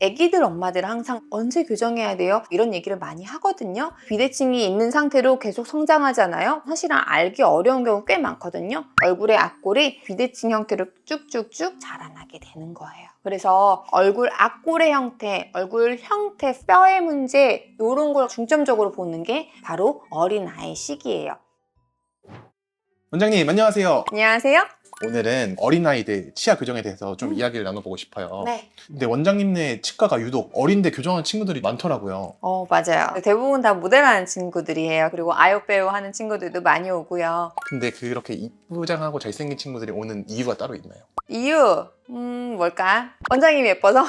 애기들 엄마들은 항상 언제 교정해야 돼요? 이런 얘기를 많이 하거든요. 비대칭이 있는 상태로 계속 성장하잖아요. 사실은 알기 어려운 경우 꽤 많거든요. 얼굴의 앞골이 비대칭 형태로 쭉쭉쭉 자라나게 되는 거예요. 그래서 얼굴 앞골의 형태, 얼굴 형태, 뼈의 문제 이런 걸 중점적으로 보는 게 바로 어린아이 시기예요. 원장님 안녕하세요. 안녕하세요. 오늘은 어린아이들 치아 교정에 대해서 좀 이야기를 나눠보고 싶어요. 네. 근데 원장님네 치과가 유독 어린데 교정하는 친구들이 많더라고요. 맞아요. 대부분 다 모델하는 친구들이에요. 그리고 아역 배우 하는 친구들도 많이 오고요. 근데 그렇게 이쁘장하고 잘생긴 친구들이 오는 이유가 따로 있나요? 이유? 뭘까? 원장님이 예뻐서?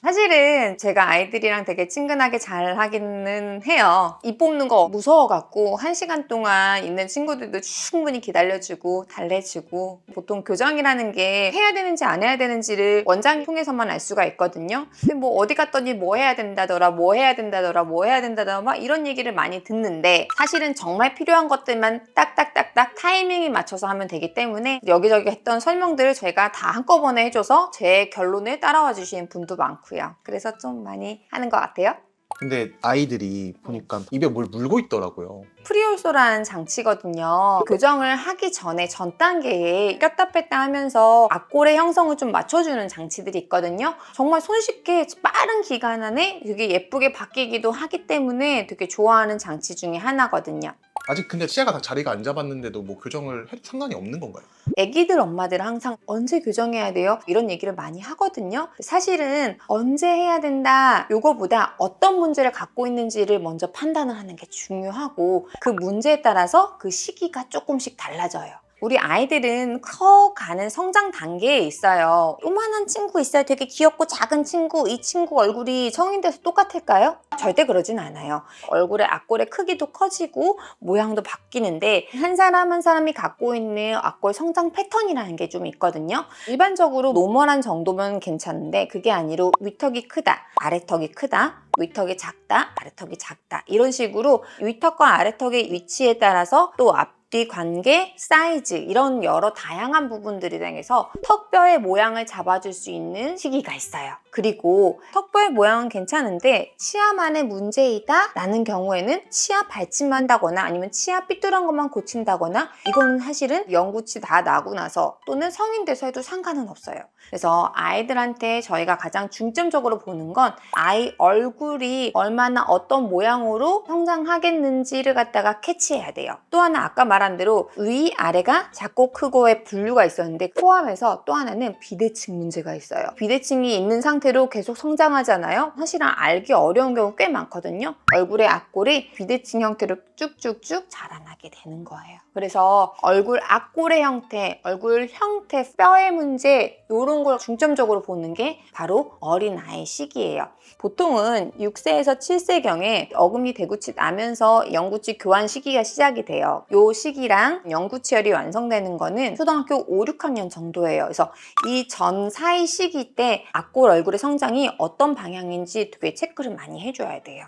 사실은 제가 아이들이랑 되게 친근하게 잘 하기는 해요. 입 뽑는 거 무서워갖고 1시간 동안 있는 친구들도 충분히 기다려주고 달래주고, 보통 교정이라는 게 해야 되는지 안 해야 되는지를 원장 통해서만 알 수가 있거든요. 근데 뭐 어디 갔더니 뭐 해야 된다더라, 뭐 해야 된다더라, 뭐 해야 된다더라 막 이런 얘기를 많이 듣는데, 사실은 정말 필요한 것들만 딱딱딱딱 타이밍에 맞춰서 하면 되기 때문에 여기저기 했던 설명들을 제가 다 한꺼번에 해줘서 제 결론을 따라와 주시는 분도 많고요. 그래서 좀 많이 하는 것 같아요. 근데 아이들이 보니까 입에 뭘 물고 있더라고요. 프리올소라는 장치거든요. 교정을 하기 전에 전 단계에 꼈다 뺐다 하면서 앞골의 형성을 좀 맞춰주는 장치들이 있거든요. 정말 손쉽게 빠른 기간 안에 되게 예쁘게 바뀌기도 하기 때문에 되게 좋아하는 장치 중에 하나거든요. 아직 근데 치아가 다 자리가 안 잡았는데도 뭐 교정을 해도 상관이 없는 건가요? 애기들 엄마들은 항상 언제 교정해야 돼요? 이런 얘기를 많이 하거든요. 사실은 언제 해야 된다 요거보다 어떤 문제를 갖고 있는지를 먼저 판단을 하는 게 중요하고, 그 문제에 따라서 그 시기가 조금씩 달라져요. 우리 아이들은 커가는 성장 단계에 있어요. 요만한 친구 있어요. 되게 귀엽고 작은 친구. 이 친구 얼굴이 성인 돼서 똑같을까요? 절대 그러진 않아요. 얼굴의 앞골의 크기도 커지고 모양도 바뀌는데, 한 사람 한 사람이 갖고 있는 앞골 성장 패턴이라는 게 좀 있거든요. 일반적으로 노멀한 정도면 괜찮은데, 그게 아니라 위턱이 크다, 아래턱이 크다, 위턱이 작다, 아래턱이 작다, 이런 식으로 위턱과 아래턱의 위치에 따라서 또 앞뒤 관계, 사이즈, 이런 여러 다양한 부분들이 등해서 턱뼈의 모양을 잡아줄 수 있는 시기가 있어요. 그리고 턱뼈의 모양은 괜찮은데 치아만의 문제이다 라는 경우에는 치아 발진만 한다거나 아니면 치아 삐뚤한 것만 고친다거나, 이거는 사실은 영구치 다 나고 나서 또는 성인 돼서 해도 상관은 없어요. 그래서 아이들한테 저희가 가장 중점적으로 보는 건 아이 얼굴이 얼마나 어떤 모양으로 성장하겠는지를 갖다가 캐치해야 돼요. 또 하나 아까 말한 대로 위, 아래가 작고 크고의 분류가 있었는데, 포함해서 또 하나는 비대칭 문제가 있어요. 비대칭이 있는 상태로 계속 성장하잖아요. 사실은 알기 어려운 경우 꽤 많거든요. 얼굴의 앞골이 비대칭 형태로 쭉쭉쭉 자라나게 되는 거예요. 그래서 얼굴 앞골의 형태, 얼굴 형태, 뼈의 문제 이런 걸 중점적으로 보는 게 바로 어린아이 시기예요. 보통은 6세에서 7세경에 어금니 대구치 나면서 영구치 교환 시기가 시작이 돼요. 이 시기랑 영구치열이 완성되는 거는 초등학교 5, 6학년 정도예요. 그래서 이 전 사이 시기 때 앞골 얼굴의 성장이 어떤 방향인지 되게 체크를 많이 해줘야 돼요.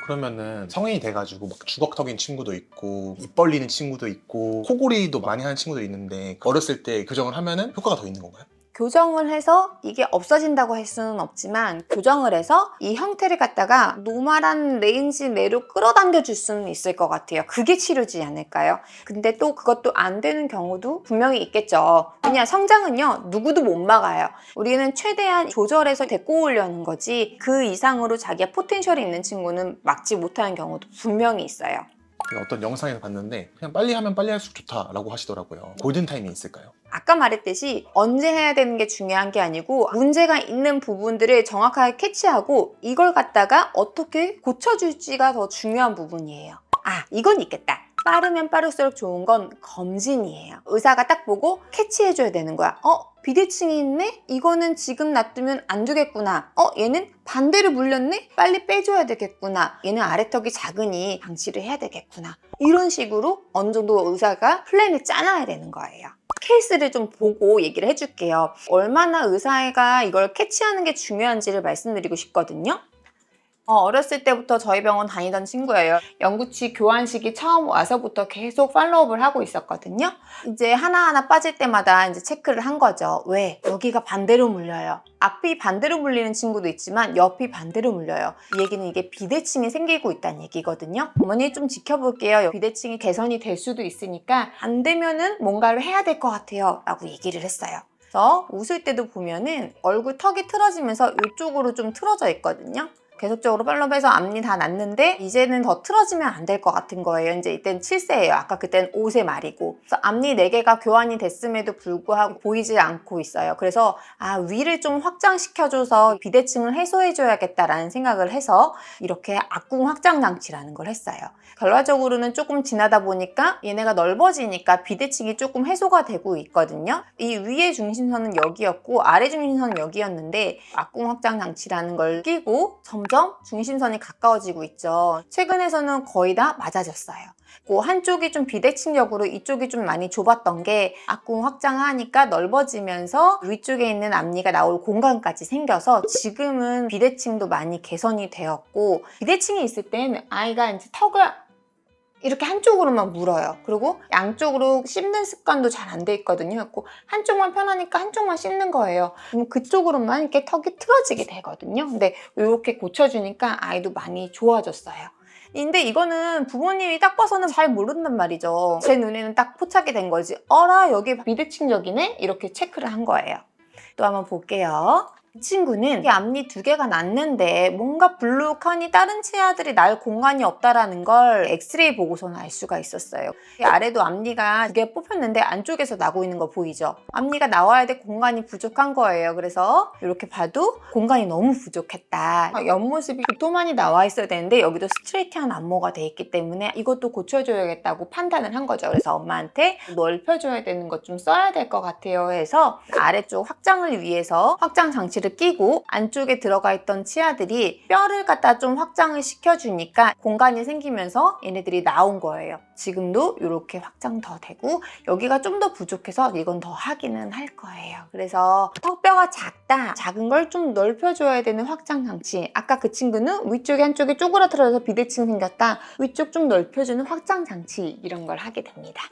그러면은 성인이 돼가지고 막 주걱턱인 친구도 있고 입 벌리는 친구도 있고 코골이도 많이 하는 친구도 있는데, 어렸을 때 교정을 하면은 효과가 더 있는 건가요? 교정을 해서 이게 없어진다고 할 수는 없지만, 교정을 해서 이 형태를 갖다가 노멀한 레인지 내로 끌어당겨 줄 수는 있을 것 같아요. 그게 치료지 않을까요? 근데 또 그것도 안 되는 경우도 분명히 있겠죠. 왜냐, 성장은요 누구도 못 막아요. 우리는 최대한 조절해서 데리고 오려는 거지, 그 이상으로 자기가 포텐셜이 있는 친구는 막지 못하는 경우도 분명히 있어요. 어떤 영상에서 봤는데 그냥 빨리 하면 빨리 할수록 좋다라고 하시더라고요. 골든타임이 있을까요? 아까 말했듯이 언제 해야 되는 게 중요한 게 아니고, 문제가 있는 부분들을 정확하게 캐치하고 이걸 갖다가 어떻게 고쳐줄지가 더 중요한 부분이에요. 이건 있겠다. 빠르면 빠를수록 좋은 건 검진이에요. 의사가 딱 보고 캐치해줘야 되는 거야. 비대칭이 있네? 이거는 지금 놔두면 안 되겠구나. 얘는 반대로 물렸네? 빨리 빼줘야 되겠구나. 얘는 아래턱이 작으니 방치를 해야 되겠구나. 이런 식으로 어느 정도 의사가 플랜을 짜놔야 되는 거예요. 케이스를 좀 보고 얘기를 해줄게요. 얼마나 의사가 이걸 캐치하는 게 중요한지를 말씀드리고 싶거든요. 어렸을 때부터 저희 병원 다니던 친구예요. 영구치 교환식이 처음 와서부터 계속 팔로우업을 하고 있었거든요. 이제 하나하나 빠질 때마다 이제 체크를 한 거죠. 왜? 여기가 반대로 물려요. 앞이 반대로 물리는 친구도 있지만 옆이 반대로 물려요. 이 얘기는 이게 비대칭이 생기고 있다는 얘기거든요. 어머니 좀 지켜볼게요. 비대칭이 개선이 될 수도 있으니까 안 되면은 뭔가를 해야 될 것 같아요. 라고 얘기를 했어요. 그래서 웃을 때도 보면은 얼굴 턱이 틀어지면서 이쪽으로 좀 틀어져 있거든요. 계속적으로 팔로업해서 앞니 다 났는데 이제는 더 틀어지면 안 될 것 같은 거예요. 이제 이때는 7세예요. 아까 그때는 5세 말이고. 그래서 앞니 4개가 교환이 됐음에도 불구하고 보이지 않고 있어요. 그래서 위를 좀 확장시켜줘서 비대칭을 해소해줘야겠다라는 생각을 해서 이렇게 앞궁 확장 장치라는 걸 했어요. 결과적으로는 조금 지나다 보니까 얘네가 넓어지니까 비대칭이 조금 해소가 되고 있거든요. 이 위의 중심선은 여기였고 아래 중심선은 여기였는데 앞궁 확장 장치라는 걸 끼고 점점 중심선이 가까워지고 있죠. 최근에서는 거의 다 맞아졌어요. 그 한쪽이 좀 비대칭적으로 이쪽이 좀 많이 좁았던 게 앞궁 확장하니까 넓어지면서 위쪽에 있는 앞니가 나올 공간까지 생겨서 지금은 비대칭도 많이 개선이 되었고, 비대칭이 있을 땐 아이가 이제 턱을 이렇게 한쪽으로만 물어요. 그리고 양쪽으로 씹는 습관도 잘 안 돼 있거든요. 그래서 한쪽만 편하니까 한쪽만 씹는 거예요. 그럼 그쪽으로만 이렇게 턱이 틀어지게 되거든요. 근데 이렇게 고쳐주니까 아이도 많이 좋아졌어요. 근데 이거는 부모님이 딱 봐서는 잘 모른단 말이죠. 제 눈에는 딱 포착이 된 거지. 어라, 여기 비대칭적이네? 이렇게 체크를 한 거예요. 또 한번 볼게요. 이 친구는 앞니 2개가 났는데 뭔가 불룩하니 다른 치아들이 날 공간이 없다라는 걸 엑스레이 보고서는 알 수가 있었어요. 이 아래도 앞니가 2개 뽑혔는데 안쪽에서 나고 있는 거 보이죠? 앞니가 나와야 될 공간이 부족한 거예요. 그래서 이렇게 봐도 공간이 너무 부족했다. 옆모습이 도톰하니 나와 있어야 되는데 여기도 스트레이트한 안모가 돼 있기 때문에 이것도 고쳐줘야겠다고 판단을 한 거죠. 그래서 엄마한테 넓혀줘야 되는 것 좀 써야 될 것 같아요 해서 아래쪽 확장을 위해서 확장 장치를 끼고 안쪽에 들어가 있던 치아들이 뼈를 갖다 좀 확장을 시켜주니까 공간이 생기면서 얘네들이 나온 거예요. 지금도 이렇게 확장 더 되고 여기가 좀 더 부족해서 이건 더 하기는 할 거예요. 그래서 턱뼈가 작다, 작은 걸 좀 넓혀줘야 되는 확장 장치. 아까 그 친구는 위쪽에 한쪽이 쪼그라들어서 비대칭 생겼다, 위쪽 좀 넓혀주는 확장 장치, 이런 걸 하게 됩니다.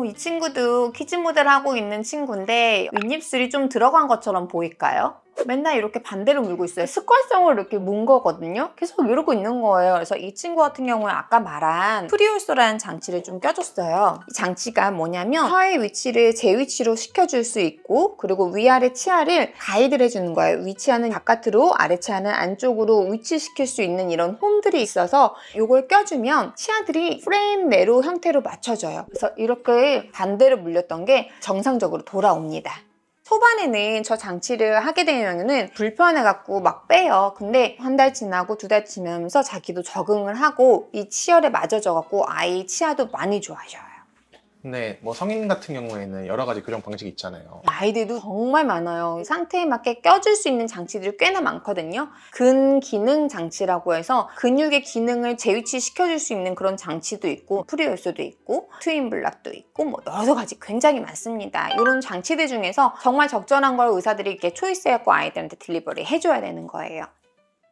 이 친구도 키즈 모델 하고 있는 친구인데 윗입술이 좀 들어간 것처럼 보일까요? 맨날 이렇게 반대로 물고 있어요. 습관성으로 이렇게 문 거거든요. 계속 이러고 있는 거예요. 그래서 이 친구 같은 경우는 아까 말한 프리올소라는 장치를 좀 껴줬어요. 이 장치가 뭐냐면 혀의 위치를 제 위치로 시켜줄 수 있고, 그리고 위아래 치아를 가이드를 해주는 거예요. 위 치아는 바깥으로, 아래 치아는 안쪽으로 위치시킬 수 있는 이런 홈들이 있어서 이걸 껴주면 치아들이 프레임 내로 형태로 맞춰져요. 그래서 이렇게 반대로 물렸던 게 정상적으로 돌아옵니다. 초반에는 저 장치를 하게 되면은 불편해갖고 막 빼요. 근데 1달 지나고 2달 지나면서 자기도 적응을 하고 이 치열에 맞아져갖고 아이 치아도 많이 좋아져요. 근데 뭐 성인 같은 경우에는 여러 가지 교정 방식이 있잖아요. 아이들도 정말 많아요. 상태에 맞게 껴줄 수 있는 장치들이 꽤나 많거든요. 근기능 장치라고 해서 근육의 기능을 재위치시켜줄 수 있는 그런 장치도 있고, 프리올소도 있고, 트윈블락도 있고, 뭐 여러 가지 굉장히 많습니다. 이런 장치들 중에서 정말 적절한 걸 의사들이 이렇게 초이스해갖고 아이들한테 딜리버리 해줘야 되는 거예요.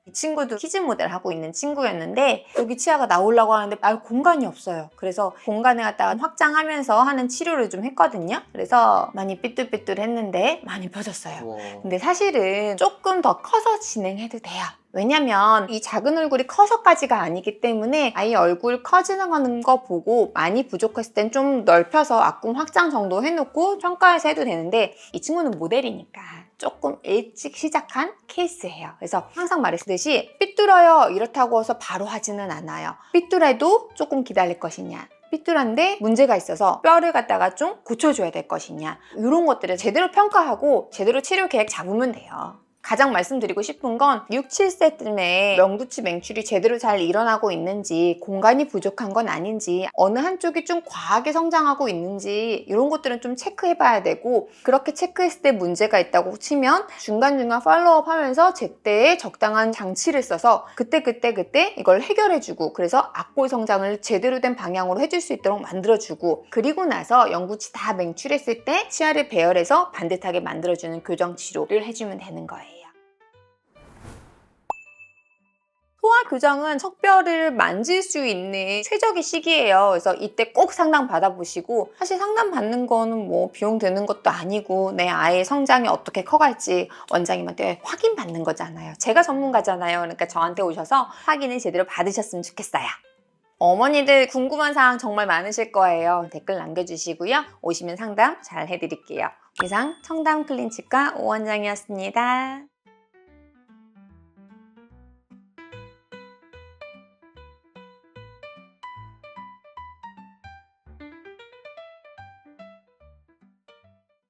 이 친구도 키즈 모델 하고 있는 친구였는데 여기 치아가 나오려고 하는데 공간이 없어요. 그래서 공간을 갖다가 확장하면서 하는 치료를 좀 했거든요. 그래서 많이 삐뚤삐뚤했는데 많이 펴졌어요. 우와. 근데 사실은 조금 더 커서 진행해도 돼요. 왜냐면 이 작은 얼굴이 커서까지가 아니기 때문에 아이 얼굴 커지는 거 보고 많이 부족했을 땐 좀 넓혀서 앞궁 확장 정도 해놓고 평가해서 해도 되는데 이 친구는 모델이니까 조금 일찍 시작한 케이스예요. 그래서 항상 말했듯이 삐뚤어요 이렇다고 해서 바로 하지는 않아요. 삐뚤해도 조금 기다릴 것이냐, 삐뚤한데 문제가 있어서 뼈를 갖다가 좀 고쳐줘야 될 것이냐, 이런 것들을 제대로 평가하고 제대로 치료 계획 잡으면 돼요. 가장 말씀드리고 싶은 건 6, 7세쯤에 명두치 맹출이 제대로 잘 일어나고 있는지, 공간이 부족한 건 아닌지, 어느 한쪽이 좀 과하게 성장하고 있는지 이런 것들은 좀 체크해 봐야 되고, 그렇게 체크했을 때 문제가 있다고 치면 중간중간 팔로우업 하면서 제때에 적당한 장치를 써서 그때 이걸 해결해주고, 그래서 앞골 성장을 제대로 된 방향으로 해줄 수 있도록 만들어주고, 그리고 나서 영구치 다 맹출했을 때 치아를 배열해서 반듯하게 만들어주는 교정 치료를 해주면 되는 거예요. 교정은 척뼈를 만질 수 있는 최적의 시기예요. 그래서 이때 꼭 상담 받아보시고, 사실 상담 받는 거는 뭐 비용 드는 것도 아니고 내 아이의 성장이 어떻게 커갈지 원장님한테 확인 받는 거잖아요. 제가 전문가잖아요. 그러니까 저한테 오셔서 확인을 제대로 받으셨으면 좋겠어요. 어머니들 궁금한 사항 정말 많으실 거예요. 댓글 남겨주시고요. 오시면 상담 잘 해드릴게요. 이상 청담 클린치과 오원장이었습니다.